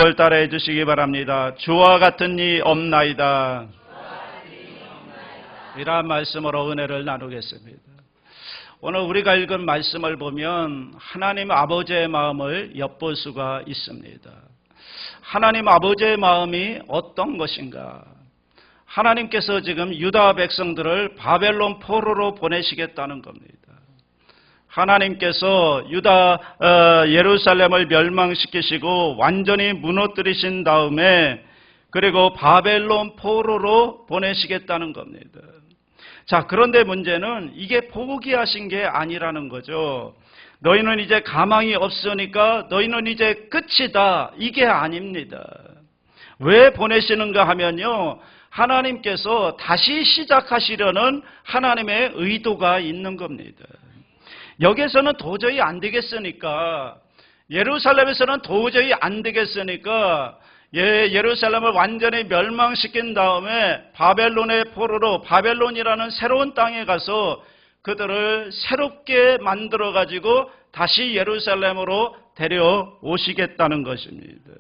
월 따라해 주시기 바랍니다. 주와 같은 이 없나이다. 이러한 말씀으로 은혜를 나누겠습니다. 오늘 우리가 읽은 말씀을 보면 하나님 아버지의 마음을 엿볼 수가 있습니다. 하나님 아버지의 마음이 어떤 것인가? 하나님께서 지금 유다 백성들을 바벨론 포로로 보내시겠다는 겁니다. 하나님께서 예루살렘을 멸망시키시고 완전히 무너뜨리신 다음에 그리고 바벨론 포로로 보내시겠다는 겁니다. 자, 그런데 문제는 이게 포기하신 게 아니라는 거죠. 너희는 이제 가망이 없으니까 너희는 이제 끝이다. 이게 아닙니다. 왜 보내시는가 하면요, 하나님께서 다시 시작하시려는 하나님의 의도가 있는 겁니다. 여기에서는 도저히 안 되겠으니까, 예루살렘에서는 도저히 안 되겠으니까 예루살렘을 완전히 멸망시킨 다음에 바벨론의 포로로 바벨론이라는 새로운 땅에 가서 그들을 새롭게 만들어 가지고 다시 예루살렘으로 데려오시겠다는 것입니다.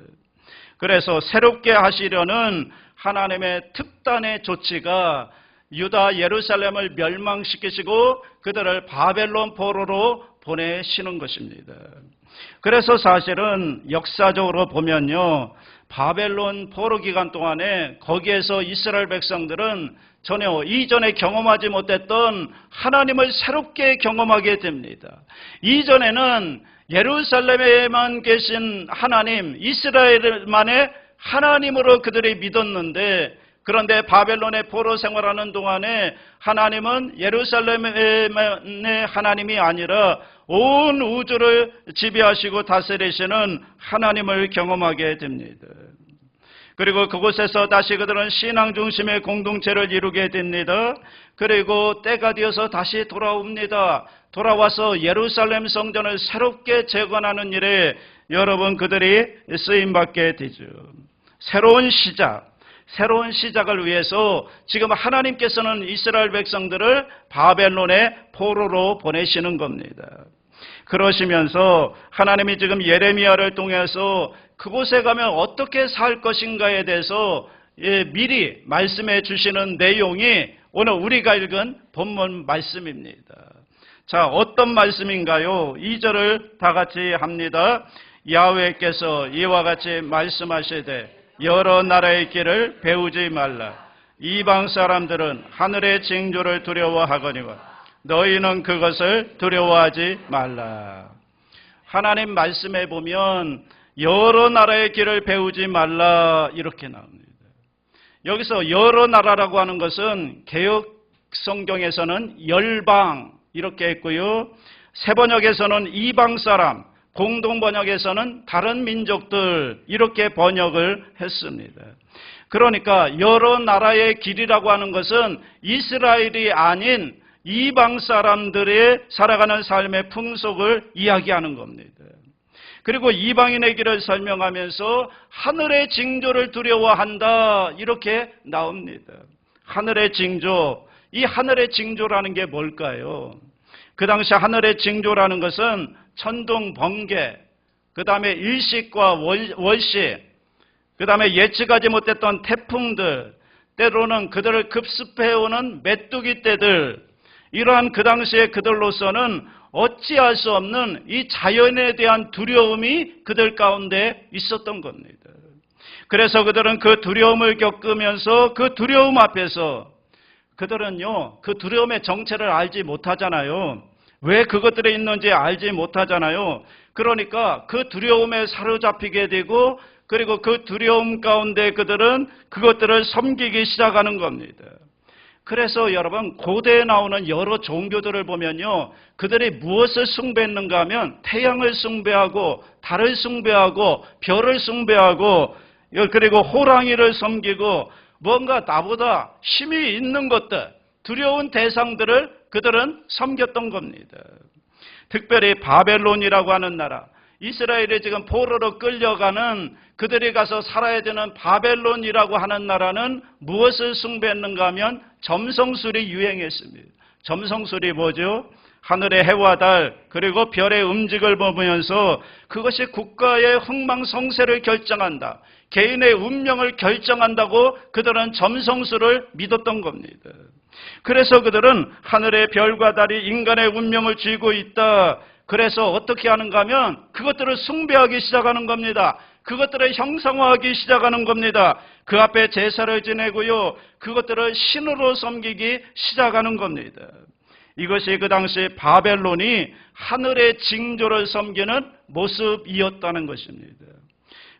그래서 새롭게 하시려는 하나님의 특단의 조치가 유다 예루살렘을 멸망시키시고 그들을 바벨론 포로로 보내시는 것입니다. 그래서 사실은 역사적으로 보면요, 바벨론 포로 기간 동안에 거기에서 이스라엘 백성들은 전혀 이전에 경험하지 못했던 하나님을 새롭게 경험하게 됩니다. 이전에는 예루살렘에만 계신 하나님, 이스라엘만의 하나님으로 그들이 믿었는데, 그런데 바벨론의 포로 생활하는 동안에 하나님은 예루살렘의 하나님이 아니라 온 우주를 지배하시고 다스리시는 하나님을 경험하게 됩니다. 그리고 그곳에서 다시 그들은 신앙 중심의 공동체를 이루게 됩니다. 그리고 때가 되어서 다시 돌아옵니다. 돌아와서 예루살렘 성전을 새롭게 재건하는 일에 여러분 그들이 쓰임받게 되죠. 새로운 시작을 위해서 지금 하나님께서는 이스라엘 백성들을 바벨론의 포로로 보내시는 겁니다. 그러시면서 하나님이 지금 예레미야를 통해서 그곳에 가면 어떻게 살 것인가에 대해서 미리 말씀해 주시는 내용이 오늘 우리가 읽은 본문 말씀입니다. 자, 어떤 말씀인가요? 2절을 다 같이 합니다. 야훼께서 이와 같이 말씀하시되 여러 나라의 길을 배우지 말라. 이방 사람들은 하늘의 징조를 두려워하거니와 너희는 그것을 두려워하지 말라. 하나님 말씀에 보면 여러 나라의 길을 배우지 말라 이렇게 나옵니다. 여기서 여러 나라라고 하는 것은 개역 성경에서는 열방 이렇게 했고요, 새번역에서는 이방 사람, 공동 번역에서는 다른 민족들 이렇게 번역을 했습니다. 그러니까 여러 나라의 길이라고 하는 것은 이스라엘이 아닌 이방 사람들의 살아가는 삶의 풍속을 이야기하는 겁니다. 그리고 이방인의 길을 설명하면서 하늘의 징조를 두려워한다 이렇게 나옵니다. 하늘의 징조, 이 하늘의 징조라는 게 뭘까요? 그 당시 하늘의 징조라는 것은 천둥, 번개, 그 다음에 일식과 월식, 그 다음에 예측하지 못했던 태풍들, 때로는 그들을 급습해오는 메뚜기 떼들, 이러한 그 당시에 그들로서는 어찌할 수 없는 이 자연에 대한 두려움이 그들 가운데 있었던 겁니다. 그래서 그들은 그 두려움을 겪으면서 그 두려움 앞에서 그들은요, 그 두려움의 정체를 알지 못하잖아요. 왜 그것들이 있는지 알지 못하잖아요. 그러니까 그 두려움에 사로잡히게 되고 그리고 그 두려움 가운데 그들은 그것들을 섬기기 시작하는 겁니다. 그래서 여러분 고대에 나오는 여러 종교들을 보면요, 그들이 무엇을 숭배했는가 하면 태양을 숭배하고 달을 숭배하고 별을 숭배하고 그리고 호랑이를 섬기고 뭔가 나보다 힘이 있는 것들, 두려운 대상들을 그들은 섬겼던 겁니다. 특별히 바벨론이라고 하는 나라, 이스라엘이 지금 포로로 끌려가는 그들이 가서 살아야 되는 바벨론이라고 하는 나라는 무엇을 숭배했는가 하면 점성술이 유행했습니다. 점성술이 뭐죠? 하늘의 해와 달 그리고 별의 움직임을 보면서 그것이 국가의 흥망성쇠를 결정한다. 개인의 운명을 결정한다고 그들은 점성술을 믿었던 겁니다. 그래서 그들은 하늘의 별과 달이 인간의 운명을 쥐고 있다. 그래서 어떻게 하는가 하면 그것들을 숭배하기 시작하는 겁니다. 그것들을 형상화하기 시작하는 겁니다. 그 앞에 제사를 지내고요. 그것들을 신으로 섬기기 시작하는 겁니다. 이것이 그 당시 바벨론이 하늘의 징조를 섬기는 모습이었다는 것입니다.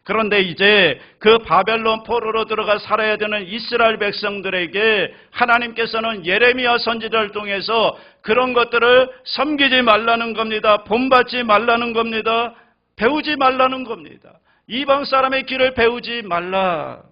그런데 이제 그 바벨론 포로로 들어가 살아야 되는 이스라엘 백성들에게 하나님께서는 예레미야 선지자를 통해서 그런 것들을 섬기지 말라는 겁니다. 본받지 말라는 겁니다. 배우지 말라는 겁니다. 이방 사람의 길을 배우지 말라.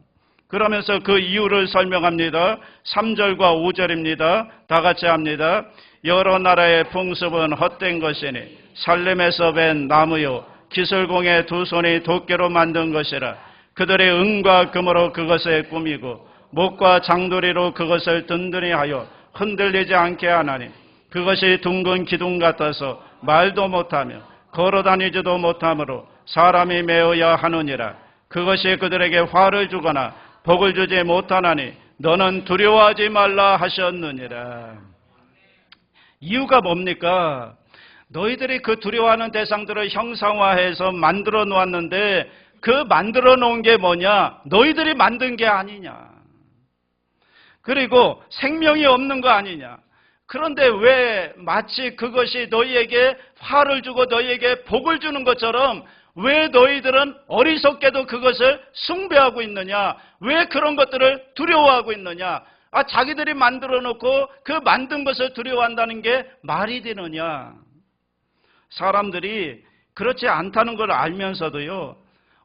그러면서 그 이유를 설명합니다. 3절과 5절입니다. 다 같이 합니다. 여러 나라의 풍습은 헛된 것이니 살림에서 벤 나무요 기술공의 두 손이 도끼로 만든 것이라. 그들의 은과 금으로 그것을 꾸미고 목과 장도리로 그것을 든든히 하여 흔들리지 않게 하나니 그것이 둥근 기둥 같아서 말도 못하며 걸어다니지도 못하므로 사람이 메어야 하느니라. 그것이 그들에게 화를 주거나 복을 주지 못하나니 너는 두려워하지 말라 하셨느니라. 이유가 뭡니까? 너희들이 그 두려워하는 대상들을 형상화해서 만들어 놓았는데 그 만들어 놓은 게 뭐냐? 너희들이 만든 게 아니냐. 그리고 생명이 없는 거 아니냐. 그런데 왜 마치 그것이 너희에게 화를 주고 너희에게 복을 주는 것처럼 왜 너희들은 어리석게도 그것을 숭배하고 있느냐? 왜 그런 것들을 두려워하고 있느냐? 자기들이 만들어 놓고 그 만든 것을 두려워한다는 게 말이 되느냐? 사람들이 그렇지 않다는 걸 알면서도요,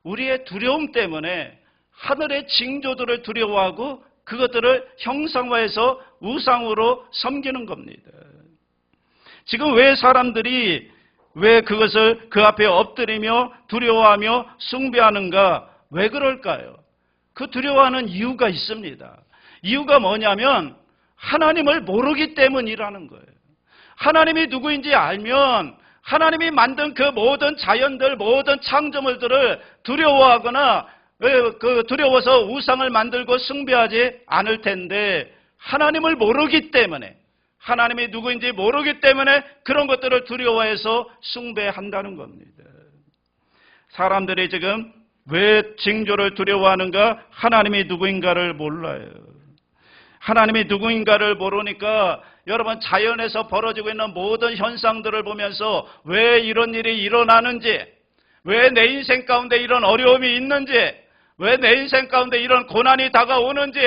우리의 두려움 때문에 하늘의 징조들을 두려워하고 그것들을 형상화해서 우상으로 섬기는 겁니다. 지금 왜 사람들이 왜 그것을 그 앞에 엎드리며 두려워하며 숭배하는가? 왜 그럴까요? 그 두려워하는 이유가 있습니다. 이유가 뭐냐면 하나님을 모르기 때문이라는 거예요. 하나님이 누구인지 알면 하나님이 만든 그 모든 자연들, 모든 창조물들을 두려워하거나 두려워서 우상을 만들고 숭배하지 않을 텐데 하나님을 모르기 때문에 하나님이 누구인지 모르기 때문에 그런 것들을 두려워해서 숭배한다는 겁니다. 사람들이 지금 왜 징조를 두려워하는가? 하나님이 누구인가를 몰라요. 하나님이 누구인가를 모르니까 여러분 자연에서 벌어지고 있는 모든 현상들을 보면서 왜 이런 일이 일어나는지, 왜 내 인생 가운데 이런 어려움이 있는지, 왜 내 인생 가운데 이런 고난이 다가오는지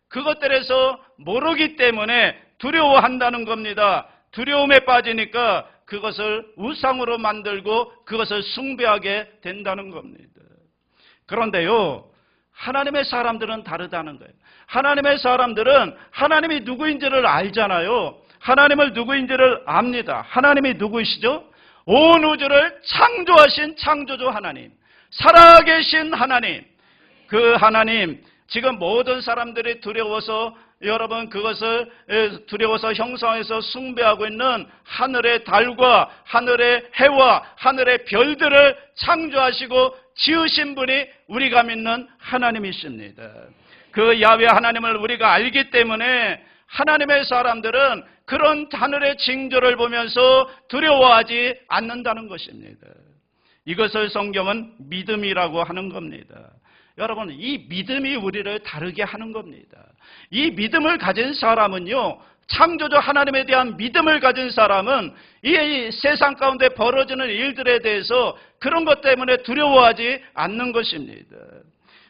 그것들에서 모르기 때문에 두려워한다는 겁니다. 두려움에 빠지니까 그것을 우상으로 만들고 그것을 숭배하게 된다는 겁니다. 그런데요, 하나님의 사람들은 다르다는 거예요. 하나님의 사람들은 하나님이 누구인지를 알잖아요. 하나님을 누구인지를 압니다. 하나님이 누구이시죠? 온 우주를 창조하신 창조주 하나님, 살아계신 하나님, 그 하나님, 지금 모든 사람들이 두려워서 여러분 그것을 두려워서 형상해서 숭배하고 있는 하늘의 달과 하늘의 해와 하늘의 별들을 창조하시고 지으신 분이 우리가 믿는 하나님이십니다. 그 야훼 하나님을 우리가 알기 때문에 하나님의 사람들은 그런 하늘의 징조를 보면서 두려워하지 않는다는 것입니다. 이것을 성경은 믿음이라고 하는 겁니다. 여러분, 이 믿음이 우리를 다르게 하는 겁니다. 이 믿음을 가진 사람은요, 창조주 하나님에 대한 믿음을 가진 사람은 이 세상 가운데 벌어지는 일들에 대해서 그런 것 때문에 두려워하지 않는 것입니다.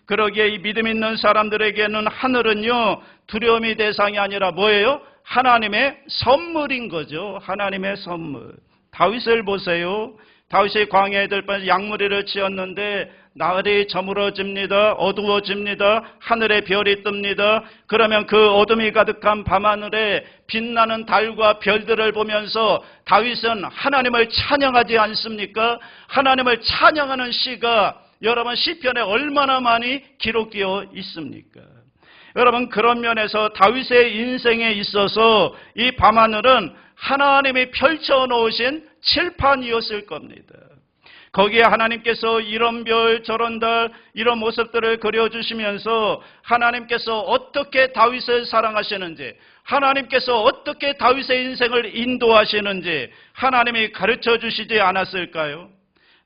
그러기에 이 믿음 있는 사람들에게는 하늘은요, 두려움의 대상이 아니라 뭐예요? 하나님의 선물인 거죠. 하나님의 선물. 다윗을 보세요. 다윗이 광야에 들pan 양무리를 지었는데 날이 저물어집니다. 어두워집니다. 하늘에 별이 뜹니다. 그러면 그 어둠이 가득한 밤하늘에 빛나는 달과 별들을 보면서 다윗은 하나님을 찬양하지 않습니까? 하나님을 찬양하는 시가 여러분 시편에 얼마나 많이 기록되어 있습니까? 여러분 그런 면에서 다윗의 인생에 있어서 이 밤하늘은 하나님이 펼쳐놓으신 칠판이었을 겁니다. 거기에 하나님께서 이런 별 저런 달 이런 모습들을 그려주시면서 하나님께서 어떻게 다윗을 사랑하시는지, 하나님께서 어떻게 다윗의 인생을 인도하시는지 하나님이 가르쳐 주시지 않았을까요?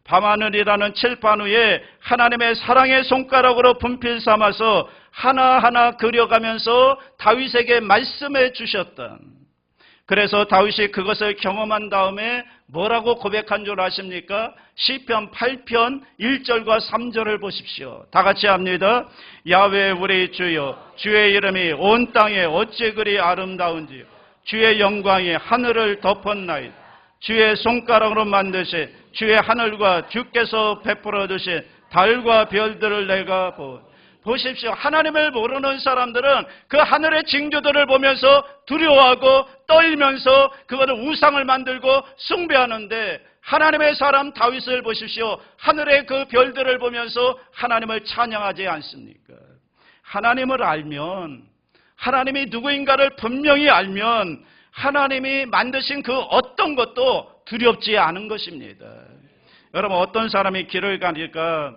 밤하늘이라는 칠판 위에 하나님의 사랑의 손가락으로 분필 삼아서 하나하나 그려가면서 다윗에게 말씀해 주셨던, 그래서 다윗이 그것을 경험한 다음에 뭐라고 고백한 줄 아십니까? 시편 8편 1절과 3절을 보십시오. 다 같이 합니다. 야훼 우리 주여, 주의 이름이 온 땅에 어찌 그리 아름다운지요. 주의 영광이 하늘을 덮었나이다. 주의 손가락으로 만드신 주의 하늘과 주께서 베풀어 주신 달과 별들을 내가 보십시오. 하나님을 모르는 사람들은 그 하늘의 징조들을 보면서 두려워하고 떨면서 그거를 우상을 만들고 숭배하는데, 하나님의 사람 다윗을 보십시오. 하늘의 그 별들을 보면서 하나님을 찬양하지 않습니까? 하나님을 알면, 하나님이 누구인가를 분명히 알면 하나님이 만드신 그 어떤 것도 두렵지 않은 것입니다. 여러분, 어떤 사람이 길을 가니까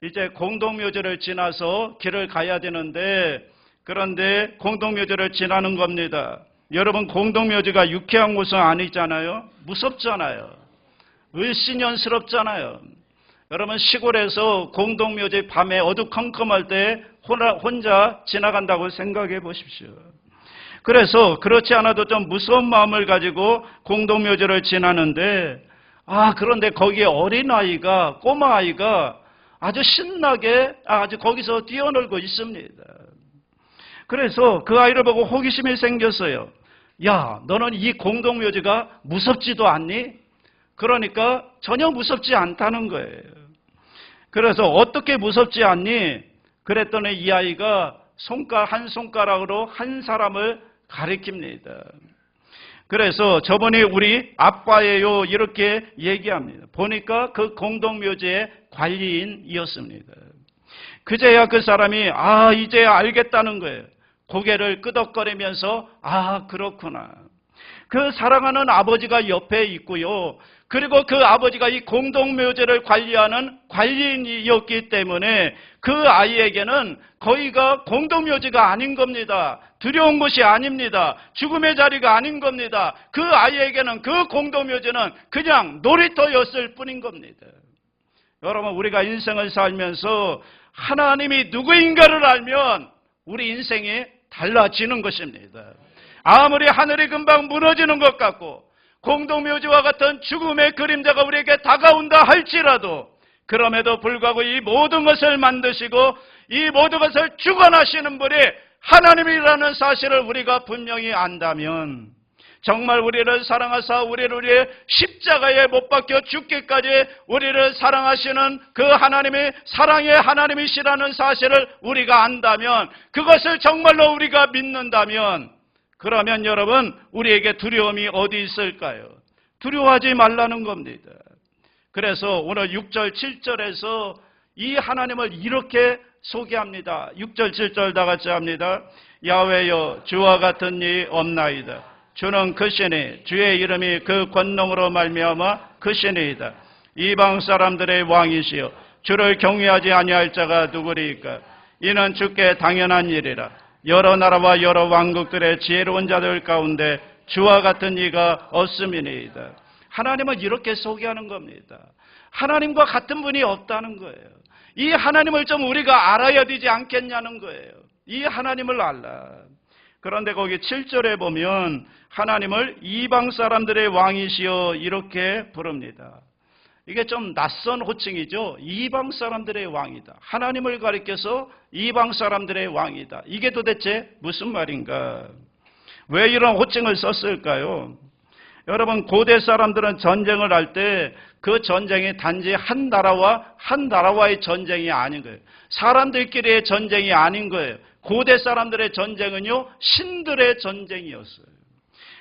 이제 공동묘지를 지나서 길을 가야 되는데, 그런데 공동묘지를 지나는 겁니다. 여러분, 공동묘지가 유쾌한 곳은 아니잖아요. 무섭잖아요. 을씨년스럽잖아요. 여러분, 시골에서 공동묘지 밤에 어두컴컴할 때 혼자 지나간다고 생각해 보십시오. 그래서 그렇지 않아도 좀 무서운 마음을 가지고 공동묘지를 지나는데, 그런데 거기에 어린아이가, 꼬마아이가 아주 신나게 아주 거기서 뛰어놀고 있습니다. 그래서 그 아이를 보고 호기심이 생겼어요. 야, 너는 이 공동묘지가 무섭지도 않니? 그러니까 전혀 무섭지 않다는 거예요. 그래서 어떻게 무섭지 않니? 그랬더니 이 아이가 한 손가락으로 한 사람을 가리킵니다. 그래서 저분이 우리 아빠예요 이렇게 얘기합니다. 보니까 그 공동묘지의 관리인이었습니다. 그제야 그 사람이 이제야 알겠다는 거예요. 고개를 끄덕거리면서 그렇구나. 그 사랑하는 아버지가 옆에 있고요. 그리고 그 아버지가 이 공동묘지를 관리하는 관리인이었기 때문에 그 아이에게는 거기가 공동묘지가 아닌 겁니다. 두려운 곳이 아닙니다. 죽음의 자리가 아닌 겁니다. 그 아이에게는 그 공동묘지는 그냥 놀이터였을 뿐인 겁니다. 여러분, 우리가 인생을 살면서 하나님이 누구인가를 알면 우리 인생이 달라지는 것입니다. 아무리 하늘이 금방 무너지는 것 같고 공동묘지와 같은 죽음의 그림자가 우리에게 다가온다 할지라도, 그럼에도 불구하고 이 모든 것을 만드시고 이 모든 것을 주관하시는 분이 하나님이라는 사실을 우리가 분명히 안다면, 정말 우리를 사랑하사 우리를 십자가에 못 박혀 죽기까지 우리를 사랑하시는 그 하나님이 사랑의 하나님이시라는 사실을 우리가 안다면, 그것을 정말로 우리가 믿는다면, 그러면 여러분, 우리에게 두려움이 어디 있을까요? 두려워하지 말라는 겁니다. 그래서 오늘 6절 7절에서 이 하나님을 이렇게 소개합니다. 6절 7절 다 같이 합니다. 야훼여, 주와 같은 이 없나이다. 주는 크시니 주의 이름이 그 권능으로 말미암아 크시니이다. 이방 사람들의 왕이시여, 주를 경외하지 아니할 자가 누구리이까? 이는 주께 당연한 일이라. 여러 나라와 여러 왕국들의 지혜로운 자들 가운데 주와 같은 이가 없음이니이다. 하나님은 이렇게 소개하는 겁니다. 하나님과 같은 분이 없다는 거예요. 이 하나님을 좀 우리가 알아야 되지 않겠냐는 거예요. 이 하나님을 알라. 그런데 거기 7절에 보면 하나님을 이방 사람들의 왕이시여 이렇게 부릅니다. 이게 좀 낯선 호칭이죠. 이방 사람들의 왕이다. 하나님을 가리켜서 이방 사람들의 왕이다. 이게 도대체 무슨 말인가? 왜 이런 호칭을 썼을까요? 여러분, 고대 사람들은 전쟁을 할 때 그 전쟁이 단지 한 나라와의 전쟁이 아닌 거예요. 사람들끼리의 전쟁이 아닌 거예요. 고대 사람들의 전쟁은요, 신들의 전쟁이었어요.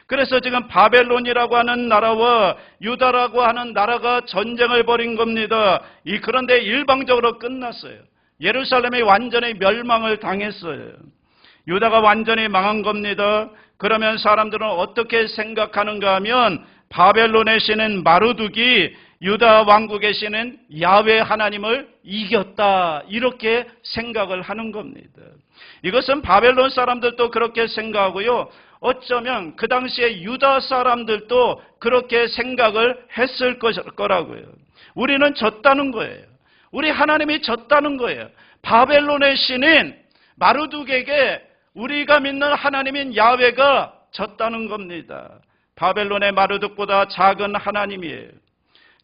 그래서 지금 바벨론이라고 하는 나라와 유다라고 하는 나라가 전쟁을 벌인 겁니다. 그런데 일방적으로 끝났어요. 예루살렘이 완전히 멸망을 당했어요. 유다가 완전히 망한 겁니다. 그러면 사람들은 어떻게 생각하는가 하면 바벨론의 신은 마르둑이 유다 왕국의 신은 야훼 하나님을 이겼다, 이렇게 생각을 하는 겁니다. 이것은 바벨론 사람들도 그렇게 생각하고요, 어쩌면 그 당시에 유다 사람들도 그렇게 생각을 했을 거라고요. 우리는 졌다는 거예요. 우리 하나님이 졌다는 거예요. 바벨론의 신인 마르둑에게 우리가 믿는 하나님인 야훼가 졌다는 겁니다. 바벨론의 마르둑보다 작은 하나님이에요.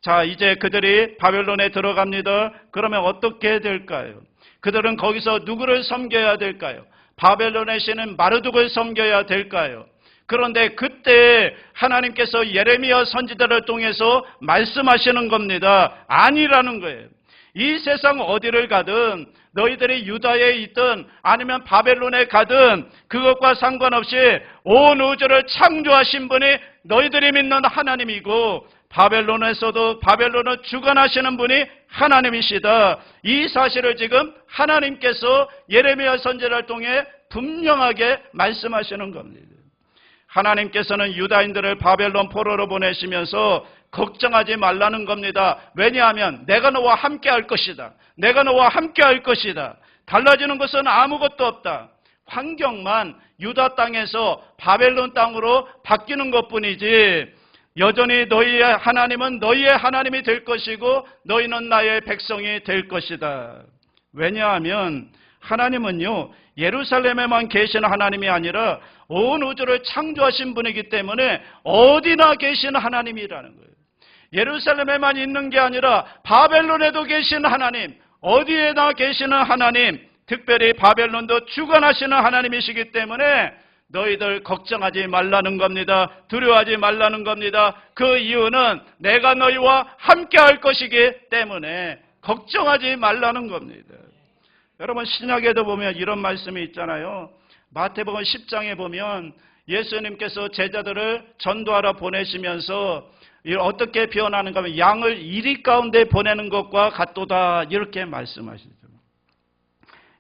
자, 이제 그들이 바벨론에 들어갑니다. 그러면 어떻게 될까요? 그들은 거기서 누구를 섬겨야 될까요? 바벨론의 신은 마르둑을 섬겨야 될까요? 그런데 그때 하나님께서 예레미야 선지자를 통해서 말씀하시는 겁니다. 아니라는 거예요. 이 세상 어디를 가든 너희들이 유다에 있든 아니면 바벨론에 가든 그것과 상관없이 온 우주를 창조하신 분이 너희들이 믿는 하나님이고, 바벨론에서도 바벨론을 주관하시는 분이 하나님이시다. 이 사실을 지금 하나님께서 예레미야 선지자를 통해 분명하게 말씀하시는 겁니다. 하나님께서는 유다인들을 바벨론 포로로 보내시면서 걱정하지 말라는 겁니다. 왜냐하면 내가 너와 함께 할 것이다. 내가 너와 함께 할 것이다. 달라지는 것은 아무것도 없다. 환경만 유다 땅에서 바벨론 땅으로 바뀌는 것뿐이지, 여전히 너희의 하나님은 너희의 하나님이 될 것이고 너희는 나의 백성이 될 것이다. 왜냐하면 하나님은요, 예루살렘에만 계시는 하나님이 아니라 온 우주를 창조하신 분이기 때문에 어디나 계시는 하나님이라는 거예요. 예루살렘에만 있는 게 아니라 바벨론에도 계시는 하나님, 어디에나 계시는 하나님, 특별히 바벨론도 주관하시는 하나님이시기 때문에 너희들 걱정하지 말라는 겁니다. 두려워하지 말라는 겁니다. 그 이유는 내가 너희와 함께 할 것이기 때문에 걱정하지 말라는 겁니다. 여러분, 신약에도 보면 이런 말씀이 있잖아요. 마태복음 10장에 보면 예수님께서 제자들을 전도하러 보내시면서 어떻게 표현하는가 하면 양을 이리 가운데 보내는 것과 같도다, 이렇게 말씀하시죠.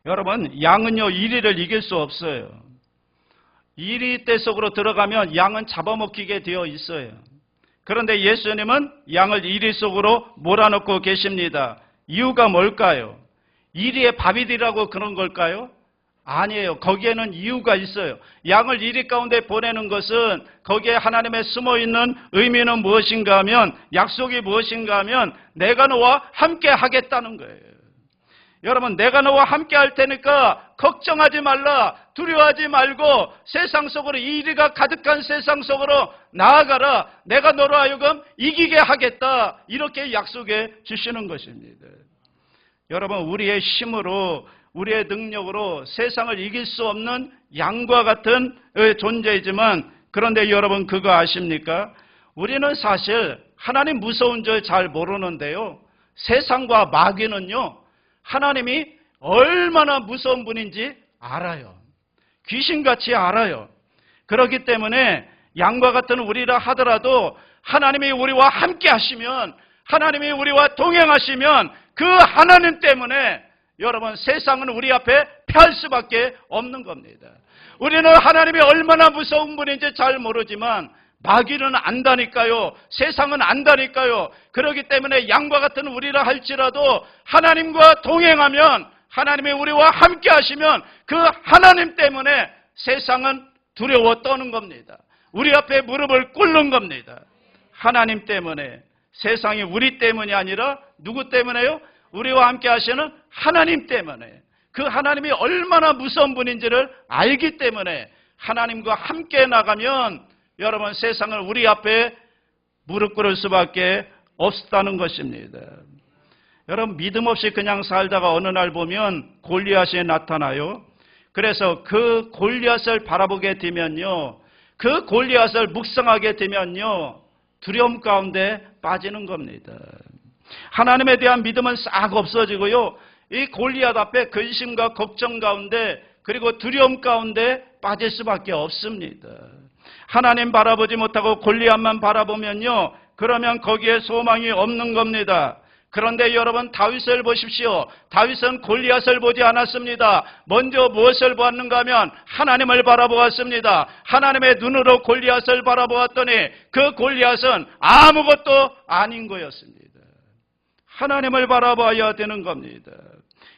여러분, 양은요 이리를 이길 수 없어요. 이리 떼 속으로 들어가면 양은 잡아먹히게 되어 있어요. 그런데 예수님은 양을 이리 속으로 몰아넣고 계십니다. 이유가 뭘까요? 이리에 밥이 되라고 그런 걸까요? 아니에요. 거기에는 이유가 있어요. 양을 이리 가운데 보내는 것은 거기에 하나님의 숨어있는 의미는 무엇인가 하면, 약속이 무엇인가 하면 내가 너와 함께 하겠다는 거예요. 여러분, 내가 너와 함께 할 테니까 걱정하지 말라, 두려워하지 말고 세상 속으로, 이리가 가득한 세상 속으로 나아가라. 내가 너로 하여금 이기게 하겠다, 이렇게 약속해 주시는 것입니다. 여러분, 우리의 힘으로, 우리의 능력으로 세상을 이길 수 없는 양과 같은 존재이지만, 그런데 여러분 그거 아십니까? 우리는 사실 하나님 무서운 줄 잘 모르는데요, 세상과 마귀는요 하나님이 얼마나 무서운 분인지 알아요. 귀신같이 알아요. 그렇기 때문에 양과 같은 우리라 하더라도 하나님이 우리와 함께 하시면, 하나님이 우리와 동행하시면 그 하나님 때문에 여러분 세상은 우리 앞에 피할 수밖에 없는 겁니다. 우리는 하나님이 얼마나 무서운 분인지 잘 모르지만 마귀는 안다니까요. 세상은 안다니까요. 그렇기 때문에 양과 같은 우리라 할지라도 하나님과 동행하면, 하나님이 우리와 함께 하시면 그 하나님 때문에 세상은 두려워 떠는 겁니다. 우리 앞에 무릎을 꿇는 겁니다. 하나님 때문에. 세상이 우리 때문이 아니라 누구 때문에요? 우리와 함께 하시는 하나님 때문에. 그 하나님이 얼마나 무서운 분인지를 알기 때문에 하나님과 함께 나가면 여러분 세상을 우리 앞에 무릎 꿇을 수밖에 없다는 것입니다. 여러분, 믿음 없이 그냥 살다가 어느 날 보면 골리앗이 나타나요. 그래서 그 골리앗을 바라보게 되면요, 그 골리앗을 묵상하게 되면요, 두려움 가운데 빠지는 겁니다. 하나님에 대한 믿음은 싹 없어지고요, 이 골리앗 앞에 근심과 걱정 가운데, 그리고 두려움 가운데 빠질 수밖에 없습니다. 하나님 바라보지 못하고 골리앗만 바라보면요, 그러면 거기에 소망이 없는 겁니다. 그런데 여러분 다윗을 보십시오. 다윗은 골리앗을 보지 않았습니다. 먼저 무엇을 보았는가 하면 하나님을 바라보았습니다. 하나님의 눈으로 골리앗을 바라보았더니 그 골리앗은 아무것도 아닌 거였습니다. 하나님을 바라봐야 되는 겁니다.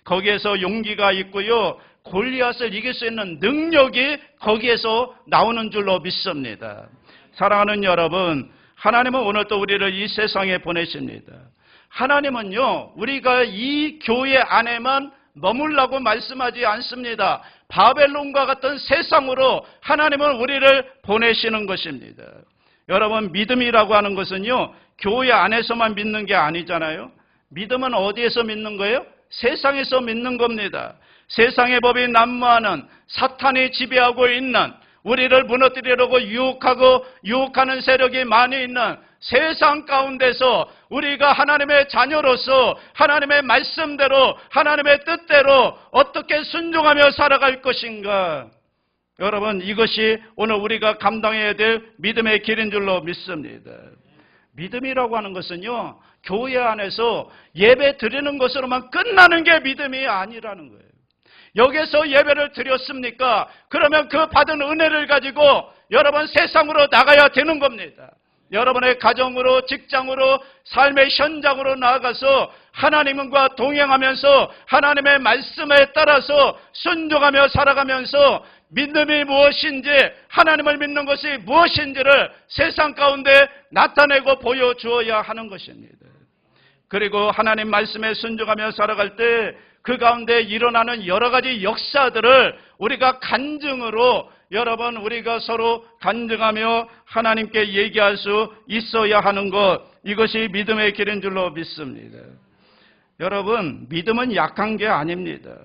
거기에서 용기가 있고요. 골리앗을 이길 수 있는 능력이 거기에서 나오는 줄로 믿습니다. 사랑하는 여러분, 하나님은 오늘 또 우리를 이 세상에 보내십니다. 하나님은요, 우리가 이 교회 안에만 머물라고 말씀하지 않습니다. 바벨론과 같은 세상으로 하나님은 우리를 보내시는 것입니다. 여러분, 믿음이라고 하는 것은요, 교회 안에서만 믿는 게 아니잖아요. 믿음은 어디에서 믿는 거예요? 세상에서 믿는 겁니다. 세상의 법이 난무하는 사탄이 지배하고 있는, 우리를 무너뜨리려고 유혹하는 세력이 많이 있는 세상 가운데서 우리가 하나님의 자녀로서 하나님의 말씀대로 하나님의 뜻대로 어떻게 순종하며 살아갈 것인가. 여러분, 이것이 오늘 우리가 감당해야 될 믿음의 길인 줄로 믿습니다. 믿음이라고 하는 것은요, 교회 안에서 예배 드리는 것으로만 끝나는 게 믿음이 아니라는 거예요. 여기서 예배를 드렸습니까? 그러면 그 받은 은혜를 가지고 여러분 세상으로 나가야 되는 겁니다. 여러분의 가정으로, 직장으로, 삶의 현장으로 나아가서 하나님과 동행하면서 하나님의 말씀에 따라서 순종하며 살아가면서 믿음이 무엇인지, 하나님을 믿는 것이 무엇인지를 세상 가운데 나타내고 보여주어야 하는 것입니다. 그리고 하나님 말씀에 순종하며 살아갈 때 그 가운데 일어나는 여러 가지 역사들을 우리가 간증으로, 여러분, 우리가 서로 간증하며 하나님께 얘기할 수 있어야 하는 것, 이것이 믿음의 길인 줄로 믿습니다. 여러분, 믿음은 약한 게 아닙니다.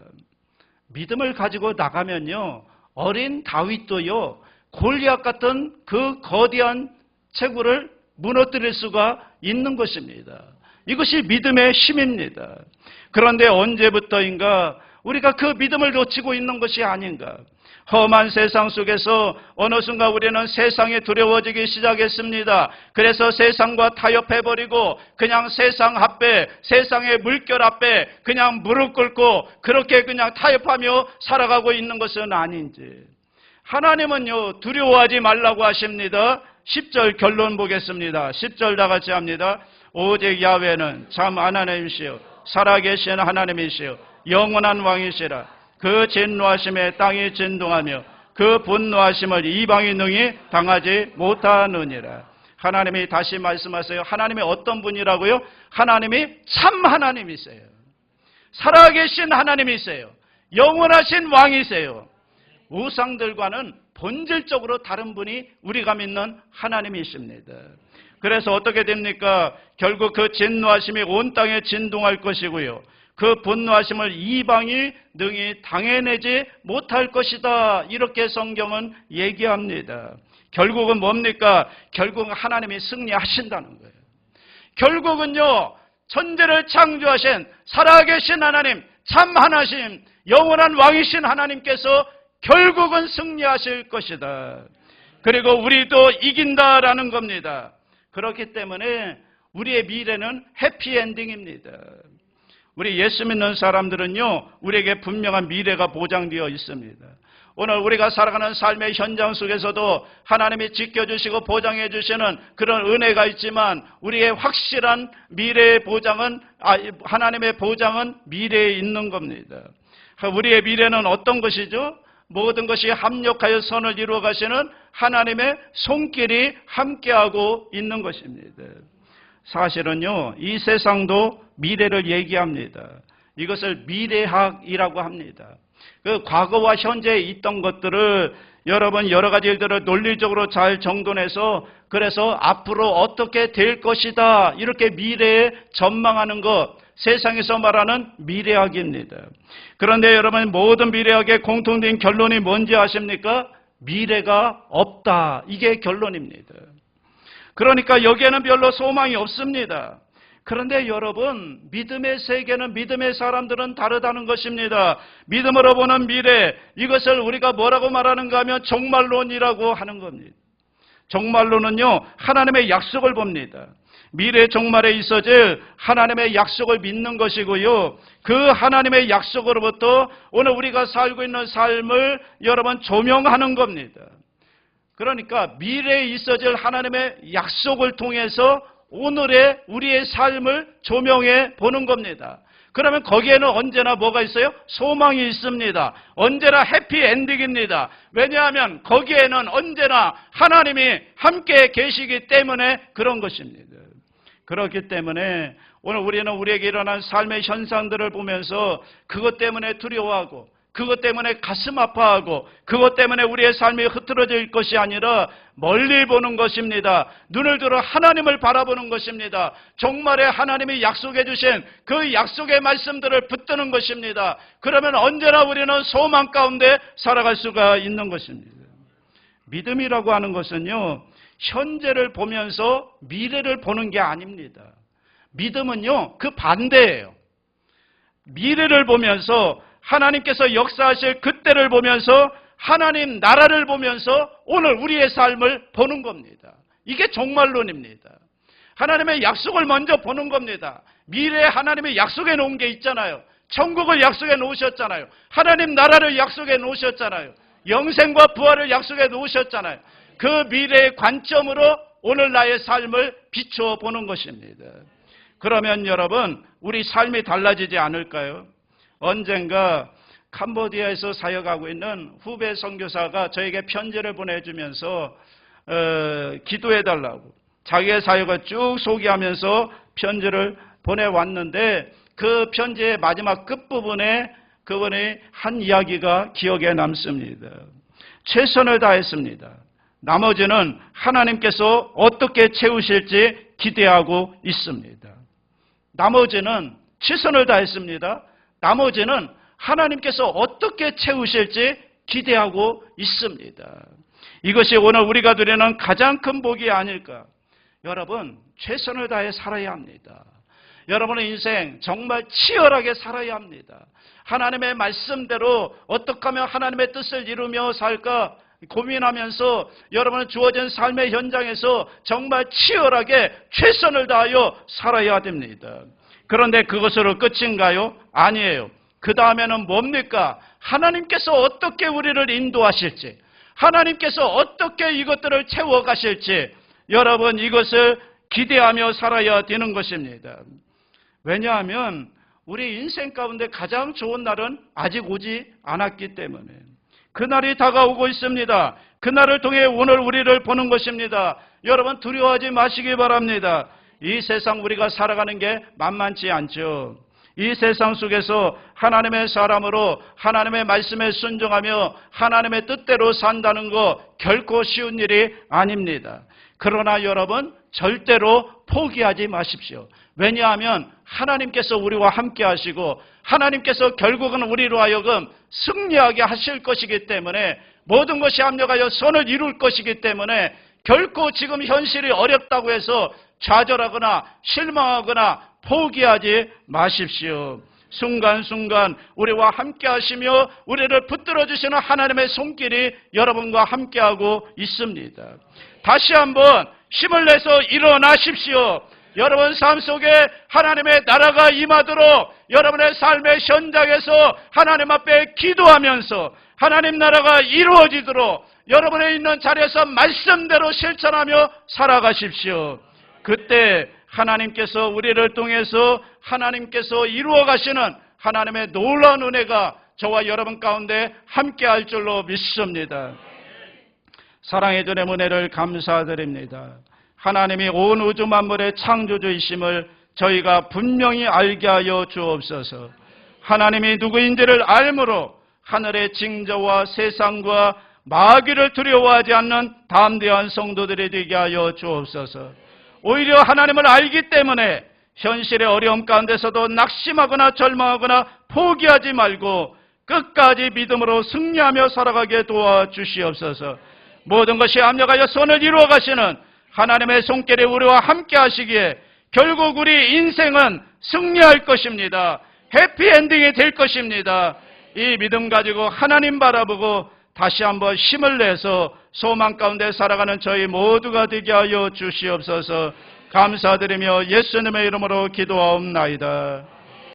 믿음을 가지고 나가면요, 어린 다윗도요, 골리앗 같은 그 거대한 체구를 무너뜨릴 수가 있는 것입니다. 이것이 믿음의 힘입니다. 그런데 언제부터인가 우리가 그 믿음을 놓치고 있는 것이 아닌가. 험한 세상 속에서 어느 순간 우리는 세상에 두려워지기 시작했습니다. 그래서 세상과 타협해버리고 그냥 세상 앞에, 세상의 물결 앞에 그냥 무릎 꿇고 그렇게 그냥 타협하며 살아가고 있는 것은 아닌지. 하나님은요, 두려워하지 말라고 하십니다. 10절 결론 보겠습니다. 10절 다 같이 합니다. 오직 야훼는 참 하나님이시요 살아계신 하나님이시요 영원한 왕이시라. 그 진노하심에 땅이 진동하며 그 분노하심을 이방이 능히 당하지 못하느니라. 하나님이 다시 말씀하세요. 하나님이 어떤 분이라고요? 하나님이 참 하나님이세요. 살아계신 하나님이세요. 영원하신 왕이세요. 우상들과는 본질적으로 다른 분이 우리가 믿는 하나님이십니다. 그래서 어떻게 됩니까? 결국 그 진노하심이 온 땅에 진동할 것이고요. 그 분노하심을 이방이 능히 당해내지 못할 것이다. 이렇게 성경은 얘기합니다. 결국은 뭡니까? 결국은 하나님이 승리하신다는 거예요. 결국은요, 천지를 창조하신 살아계신 하나님, 참 하나님, 영원한 왕이신 하나님께서 결국은 승리하실 것이다. 그리고 우리도 이긴다라는 겁니다. 그렇기 때문에 우리의 미래는 해피엔딩입니다. 우리 예수 믿는 사람들은요, 우리에게 분명한 미래가 보장되어 있습니다. 오늘 우리가 살아가는 삶의 현장 속에서도 하나님이 지켜주시고 보장해 주시는 그런 은혜가 있지만 우리의 확실한 미래의 보장은, 하나님의 보장은 미래에 있는 겁니다. 우리의 미래는 어떤 것이죠? 모든 것이 합력하여 선을 이루어 가시는 하나님의 손길이 함께하고 있는 것입니다. 사실은요, 이 세상도 미래를 얘기합니다. 이것을 미래학이라고 합니다. 그 과거와 현재에 있던 것들을 여러분 여러 가지 일들을 논리적으로 잘 정돈해서 그래서 앞으로 어떻게 될 것이다 이렇게 미래에 전망하는 것, 세상에서 말하는 미래학입니다. 그런데 여러분 모든 미래학의 공통된 결론이 뭔지 아십니까? 미래가 없다. 이게 결론입니다. 그러니까 여기에는 별로 소망이 없습니다. 그런데 여러분, 믿음의 세계는, 믿음의 사람들은 다르다는 것입니다. 믿음으로 보는 미래, 이것을 우리가 뭐라고 말하는가 하면 종말론이라고 하는 겁니다. 종말론은요, 하나님의 약속을 봅니다. 미래 종말에 있어질 하나님의 약속을 믿는 것이고요. 그 하나님의 약속으로부터 오늘 우리가 살고 있는 삶을 여러분 조명하는 겁니다. 그러니까 미래에 있어질 하나님의 약속을 통해서 오늘의 우리의 삶을 조명해 보는 겁니다. 그러면 거기에는 언제나 뭐가 있어요? 소망이 있습니다. 언제나 해피엔딩입니다. 왜냐하면 거기에는 언제나 하나님이 함께 계시기 때문에 그런 것입니다. 그렇기 때문에 오늘 우리는 우리에게 일어난 삶의 현상들을 보면서 그것 때문에 두려워하고 그것 때문에 가슴 아파하고 그것 때문에 우리의 삶이 흐트러질 것이 아니라 멀리 보는 것입니다. 눈을 들어 하나님을 바라보는 것입니다. 종말에 하나님이 약속해 주신 그 약속의 말씀들을 붙드는 것입니다. 그러면 언제나 우리는 소망 가운데 살아갈 수가 있는 것입니다. 믿음이라고 하는 것은요, 현재를 보면서 미래를 보는 게 아닙니다. 믿음은요, 그 반대예요. 미래를 보면서 하나님께서 역사하실 그때를 보면서 하나님 나라를 보면서 오늘 우리의 삶을 보는 겁니다. 이게 종말론입니다. 하나님의 약속을 먼저 보는 겁니다. 미래에 하나님이 약속해 놓은 게 있잖아요. 천국을 약속해 놓으셨잖아요. 하나님 나라를 약속해 놓으셨잖아요. 영생과 부활을 약속해 놓으셨잖아요. 그 미래의 관점으로 오늘 나의 삶을 비추어 보는 것입니다. 그러면 여러분, 우리 삶이 달라지지 않을까요? 언젠가 캄보디아에서 사역하고 있는 후배 선교사가 저에게 편지를 보내주면서 기도해달라고 자기의 사역을 쭉 소개하면서 편지를 보내왔는데 그 편지의 마지막 끝부분에 그분의 한 이야기가 기억에 남습니다. 최선을 다했습니다. 나머지는 하나님께서 어떻게 채우실지 기대하고 있습니다. 나머지는 최선을 다했습니다. 나머지는 하나님께서 어떻게 채우실지 기대하고 있습니다. 이것이 오늘 우리가 누리는 가장 큰 복이 아닐까. 여러분, 최선을 다해 살아야 합니다. 여러분의 인생 정말 치열하게 살아야 합니다. 하나님의 말씀대로 어떻게 하면 하나님의 뜻을 이루며 살까 고민하면서 여러분은 주어진 삶의 현장에서 정말 치열하게 최선을 다하여 살아야 됩니다. 그런데 그것으로 끝인가요? 아니에요. 그 다음에는 뭡니까? 하나님께서 어떻게 우리를 인도하실지, 하나님께서 어떻게 이것들을 채워가실지 여러분 이것을 기대하며 살아야 되는 것입니다. 왜냐하면 우리 인생 가운데 가장 좋은 날은 아직 오지 않았기 때문에 그날이 다가오고 있습니다. 그날을 통해 오늘 우리를 보는 것입니다. 여러분 두려워하지 마시기 바랍니다. 이 세상 우리가 살아가는 게 만만치 않죠. 이 세상 속에서 하나님의 사람으로 하나님의 말씀에 순종하며 하나님의 뜻대로 산다는 거 결코 쉬운 일이 아닙니다. 그러나 여러분 절대로 포기하지 마십시오. 왜냐하면 하나님께서 우리와 함께 하시고 하나님께서 결국은 우리로 하여금 승리하게 하실 것이기 때문에 모든 것이 합력하여 선을 이룰 것이기 때문에 결코 지금 현실이 어렵다고 해서 좌절하거나 실망하거나 포기하지 마십시오. 순간순간 우리와 함께 하시며 우리를 붙들어 주시는 하나님의 손길이 여러분과 함께하고 있습니다. 다시 한번 힘을 내서 일어나십시오. 여러분 삶 속에 하나님의 나라가 임하도록 여러분의 삶의 현장에서 하나님 앞에 기도하면서 하나님 나라가 이루어지도록 여러분의 있는 자리에서 말씀대로 실천하며 살아가십시오. 그때 하나님께서 우리를 통해서 하나님께서 이루어 가시는 하나님의 놀라운 은혜가 저와 여러분 가운데 함께할 줄로 믿습니다. 사랑의 주님 은혜를 감사드립니다. 하나님이 온 우주 만물의 창조주이심을 저희가 분명히 알게 하여 주옵소서. 하나님이 누구인지를 알므로 하늘의 징조와 세상과 마귀를 두려워하지 않는 담대한 성도들이 되게 하여 주옵소서. 오히려 하나님을 알기 때문에 현실의 어려움 가운데서도 낙심하거나 절망하거나 포기하지 말고 끝까지 믿음으로 승리하며 살아가게 도와주시옵소서. 모든 것이 합력하여 선을 이루어 가시는 하나님의 손길이 우리와 함께 하시기에 결국 우리 인생은 승리할 것입니다. 해피엔딩이 될 것입니다. 이 믿음 가지고 하나님 바라보고 다시 한번 힘을 내서 소망 가운데 살아가는 저희 모두가 되게 하여 주시옵소서. 감사드리며 예수님의 이름으로 기도하옵나이다.